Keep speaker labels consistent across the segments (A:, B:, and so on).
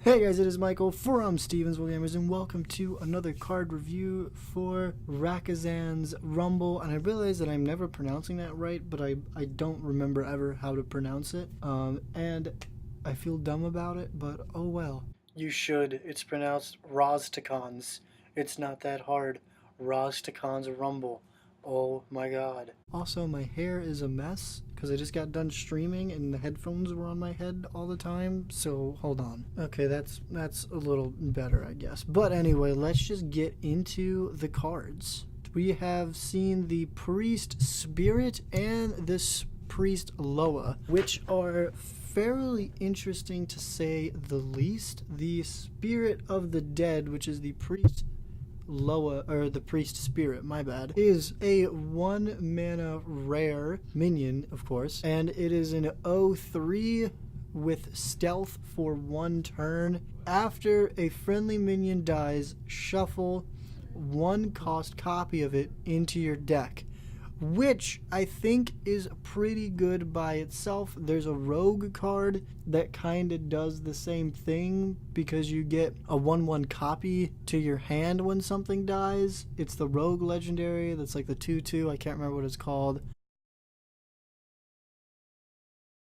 A: Hey guys, it is Michael from StevensvilleGamers, and welcome to another card review for Rastakhan's Rumble. And I realize that I'm never pronouncing that right, but I don't remember ever how to pronounce it. And I feel dumb about it, but oh well. You should. It's pronounced Rastakhan's. It's not that hard. Rastakhan's Rumble. Oh my god. Also, my hair is a mess because I just got done streaming and the headphones were on my head all the time, so hold on. Okay, that's a little better, I guess. But anyway, let's just get into the cards. We have seen the Priest Spirit and this Priest Loa, which are fairly interesting to say the least. The Spirit of the Dead, which is the Priest Loa, or the Priest Spirit, my bad, is a 1 mana rare minion, of course, and it is an 0/3 with stealth for 1 turn. After a friendly minion dies, shuffle 1 cost copy of it into your deck, which I think is pretty good by itself. There's a rogue card that kind of does the same thing because you get a 1/1 copy to your hand when something dies. It's the rogue legendary that's like the 2/2, I can't remember what it's called.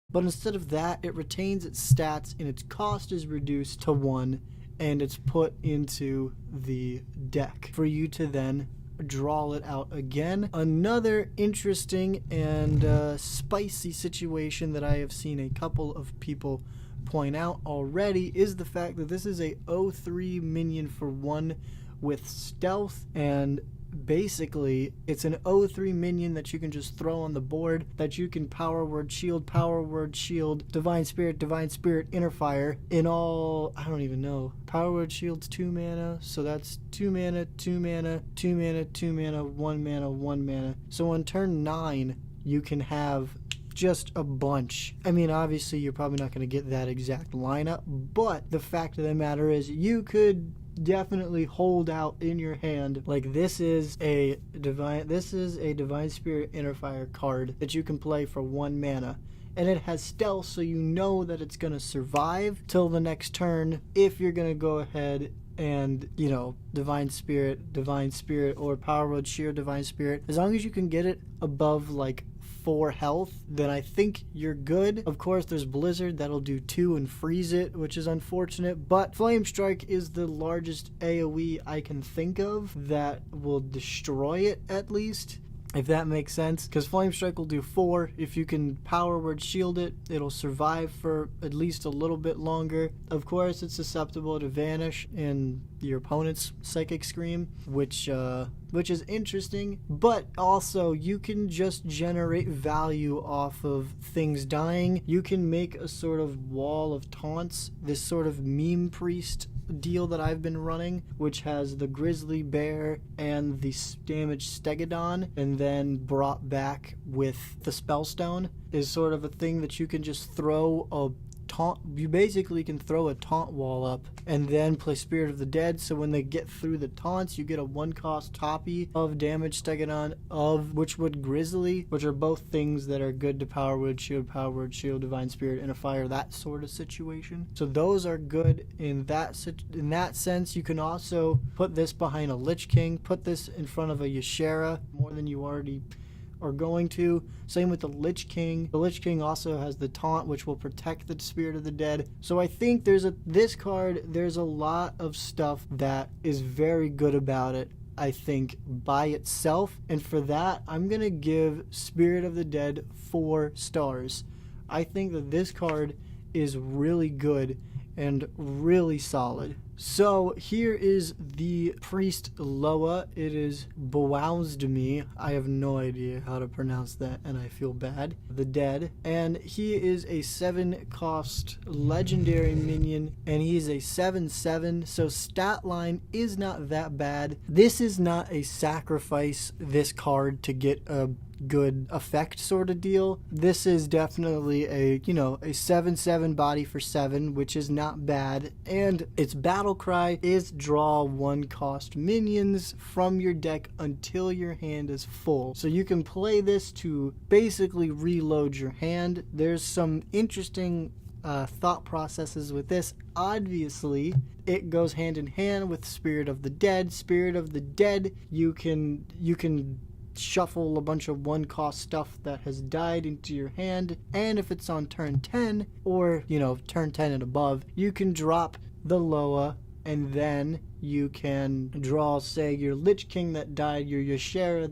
A: But instead of that, it retains its stats and its cost is reduced to 1, and it's put into the deck for you to then draw it out again. Another interesting and spicy situation that I have seen a couple of people point out already is the fact that this is a 0/3 minion for 1 with stealth, and basically it's an 0/3 minion that you can just throw on the board that you can power word shield, divine spirit, inner fire in all, I don't even know. Power word shield's 2 mana, so that's 2 mana, 2 mana, 2 mana, 2 mana, 1 mana, 1 mana. So on turn 9 you can have just a bunch. I mean, obviously you're probably not going to get that exact lineup, but the fact of the matter is you could definitely hold out in your hand. Like, this is a divine spirit inner fire card that you can play for 1 mana, and it has stealth, so you know that it's going to survive till the next turn if you're going to go ahead and, you know, divine spirit, or power word sheer divine spirit. As long as you can get it above like 4 health, then I think you're good. Of course, there's Blizzard that'll do 2 and freeze it, which is unfortunate, but Flame Strike is the largest AoE I can think of that will destroy it, at least, if that makes sense, because Flame Strike will do 4. If you can power word shield it, it'll survive for at least a little bit longer. Of course, it's susceptible to vanish in your opponent's Psychic Scream, which is interesting, but also you can just generate value off of things dying. You can make a sort of wall of taunts, this sort of meme priest deal that I've been running, which has the grizzly bear and the damaged stegodon, and then brought back with the spellstone, is sort of a thing that you can just throw a taunt. You basically can throw a taunt wall up and then play Spirit of the Dead, so when they get through the taunts you get a 1 cost copy of damaged stegodon of Witchwood Grizzly, which are both things that are good to power word shield, divine spirit, and a fire, that sort of situation. So those are good in that sense. You can also put this behind a Lich King, put this in front of a Yashera more than you already are going to. Same with the Lich King. The Lich King also has the taunt, which will protect the Spirit of the Dead. So I think there's a lot of stuff that is very good about it, I think, by itself. And for that, I'm gonna give Spirit of the Dead 4 stars. I think that this card is really good and really solid. So here is the Priest Loa. It is Bowowsdemi. I have no idea how to pronounce that, and I feel bad. The Dead. And he is a 7 cost legendary minion, and he's a 7/7, so stat line is not that bad. This is not a sacrifice this card to get a good effect sort of deal. This is definitely a 7/7 body for 7, which is not bad, and its battle cry is draw 1 cost minions from your deck until your hand is full. So you can play this to basically reload your hand. There's some interesting thought processes with this. Obviously, it goes hand in hand with Spirit of the Dead. Spirit of the Dead, you can shuffle a bunch of one-cost stuff that has died into your hand, and if it's on turn 10, or, turn 10 and above, you can drop the Loa, and then you can draw, say, your Lich King that died, your Ysera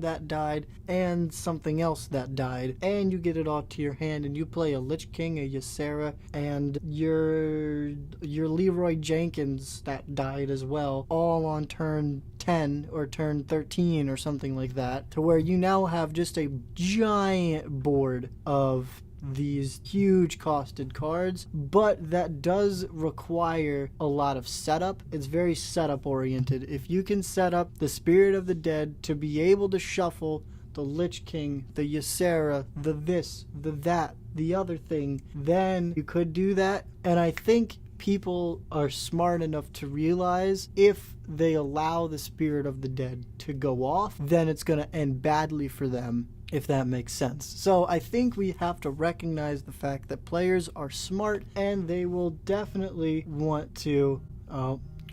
A: that died, and something else that died, and you get it all to your hand, and you play a Lich King, a Ysera, and your Leroy Jenkins that died as well, all on turn 10 or turn 13 or something like that, to where you now have just a giant board of these huge costed cards, but that does require a lot of setup. It's very setup oriented. If you can set up the Spirit of the Dead to be able to shuffle the Lich King, the Ysera, the this, the that, the other thing, then you could do that. And I think people are smart enough to realize if they allow the Spirit of the Dead to go off, then it's going to end badly for them, if that makes sense. So I think we have to recognize the fact that players are smart, and they will definitely want to...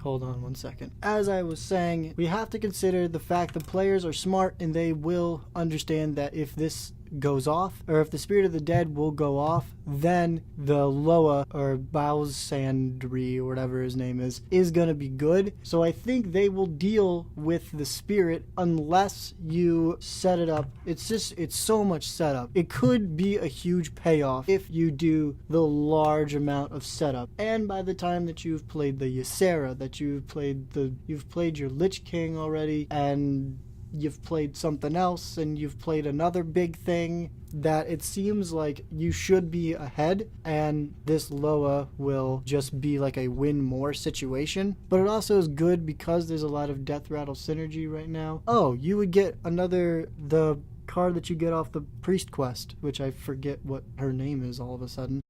A: Hold on one second. As I was saying, we have to consider the fact that players are smart, and they will understand that if this goes off, or if the Spirit of the Dead will go off, then the Loa, or Balsandry, or whatever his name is going to be good. So I think they will deal with the Spirit unless you set it up. It's so much setup. It could be a huge payoff if you do the large amount of setup. And by the time that you've played the Ysera, that you've played your Lich King already, and you've played something else, and you've played another big thing, that it seems like you should be ahead, and this Loa will just be like a win more situation. But it also is good because there's a lot of Death Rattle synergy right now. Oh, you would get the card that you get off the Priest quest, which I forget what her name is all of a sudden.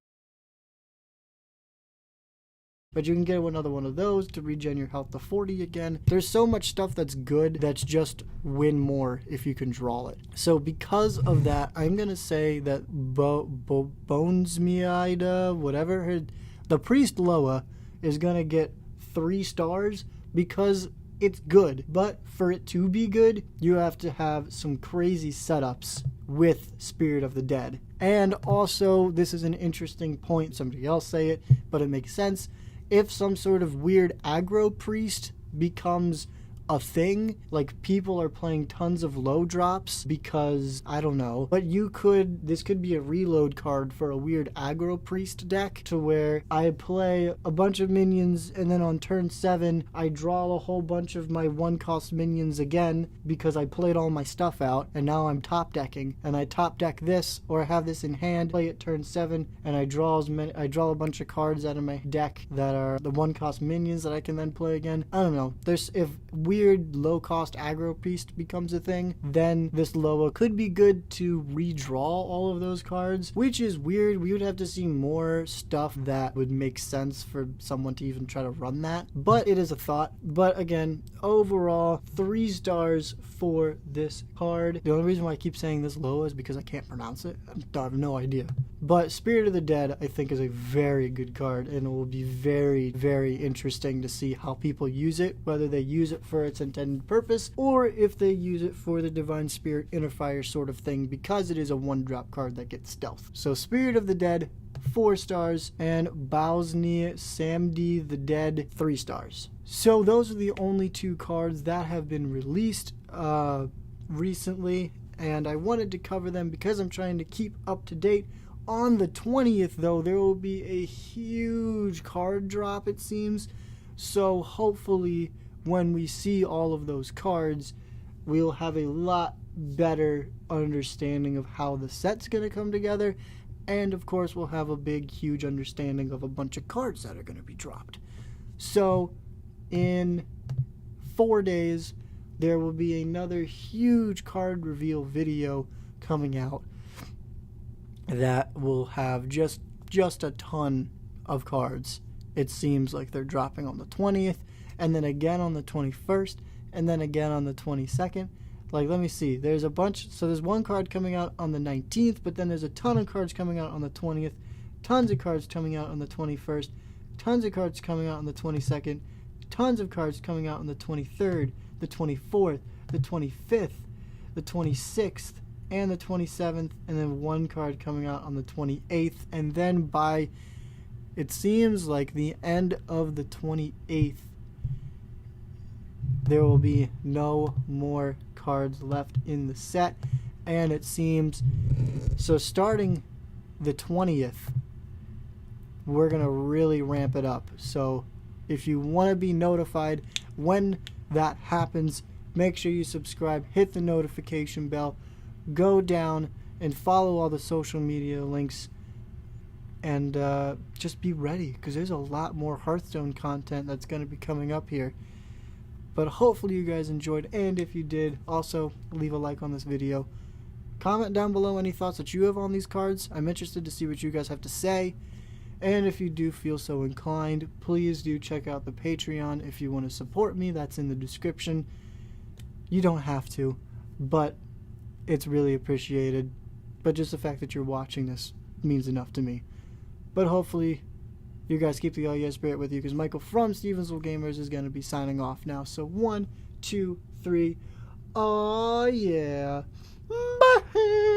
A: But you can get another one of those to regen your health to 40 again. There's so much stuff that's good that's just win more if you can draw it. So because of that, I'm going to say that Bonesmeida, whatever, the Priest Loa is going to get 3 stars because it's good. But for it to be good, you have to have some crazy setups with Spirit of the Dead. And also, this is an interesting point. Somebody else say it, but it makes sense. If some sort of weird aggro priest becomes a thing, like people are playing tons of low drops because, I don't know, but this could be a reload card for a weird aggro priest deck, to where I play a bunch of minions, and then on turn 7 I draw a whole bunch of my one cost minions again because I played all my stuff out, and now I'm top decking, and I top deck this, or I have this in hand, play it turn 7, and I draw a bunch of cards out of my deck that are the one cost minions that I can then play again. I don't know. If weird low-cost aggro priest becomes a thing, then this Loa could be good to redraw all of those cards, which is weird. We would have to see more stuff that would make sense for someone to even try to run that, but it is a thought. But again, overall, 3 stars for this card. The only reason why I keep saying this Loa is because I can't pronounce it. I have no idea. But Spirit of the Dead, I think, is a very good card, and it will be very, very interesting to see how people use it, whether they use it for its intended purpose, or if they use it for the Divine Spirit Interfire sort of thing, because it is a 1-drop card that gets stealth. So Spirit of the Dead, 4 stars, and Bowsni Samdi the Dead, 3 stars. So those are the only 2 cards that have been released recently, and I wanted to cover them because I'm trying to keep up to date. On the 20th, though, there will be a huge card drop, it seems, so hopefully when we see all of those cards, we'll have a lot better understanding of how the set's going to come together, and of course we'll have a big, huge understanding of a bunch of cards that are going to be dropped. So in 4 days, there will be another huge card reveal video coming out that will have just a ton of cards. It seems like they're dropping on the 20th, and then again on the 21st, and then again on the 22nd. Like, let me see. There's a bunch. So there's one card coming out on the 19th, but then there's a ton of cards coming out on the 20th. tons of cards coming out on the 21st, tons of cards coming out on the 22nd, tons of cards coming out on the 23rd, the 24th, the 25th, the 26th, and the 27th, and then one card coming out on the 28th, and then by, it seems like the end of the 28th, there will be no more cards left in the set, and it seems, so starting the 20th, we're going to really ramp it up. So if you want to be notified when that happens, make sure you subscribe, hit the notification bell, go down and follow all the social media links, and just be ready, because there's a lot more Hearthstone content that's going to be coming up here. But hopefully you guys enjoyed, and if you did, also leave a like on this video. Comment down below any thoughts that you have on these cards. I'm interested to see what you guys have to say. And if you do feel so inclined, please do check out the Patreon if you want to support me. That's in the description. You don't have to, but it's really appreciated. But just the fact that you're watching this means enough to me. But hopefully you guys keep the all yeah spirit with you, because Michael from StevensvilleGamers is going to be signing off now. So 1, 2, 3. Oh yeah. Bye.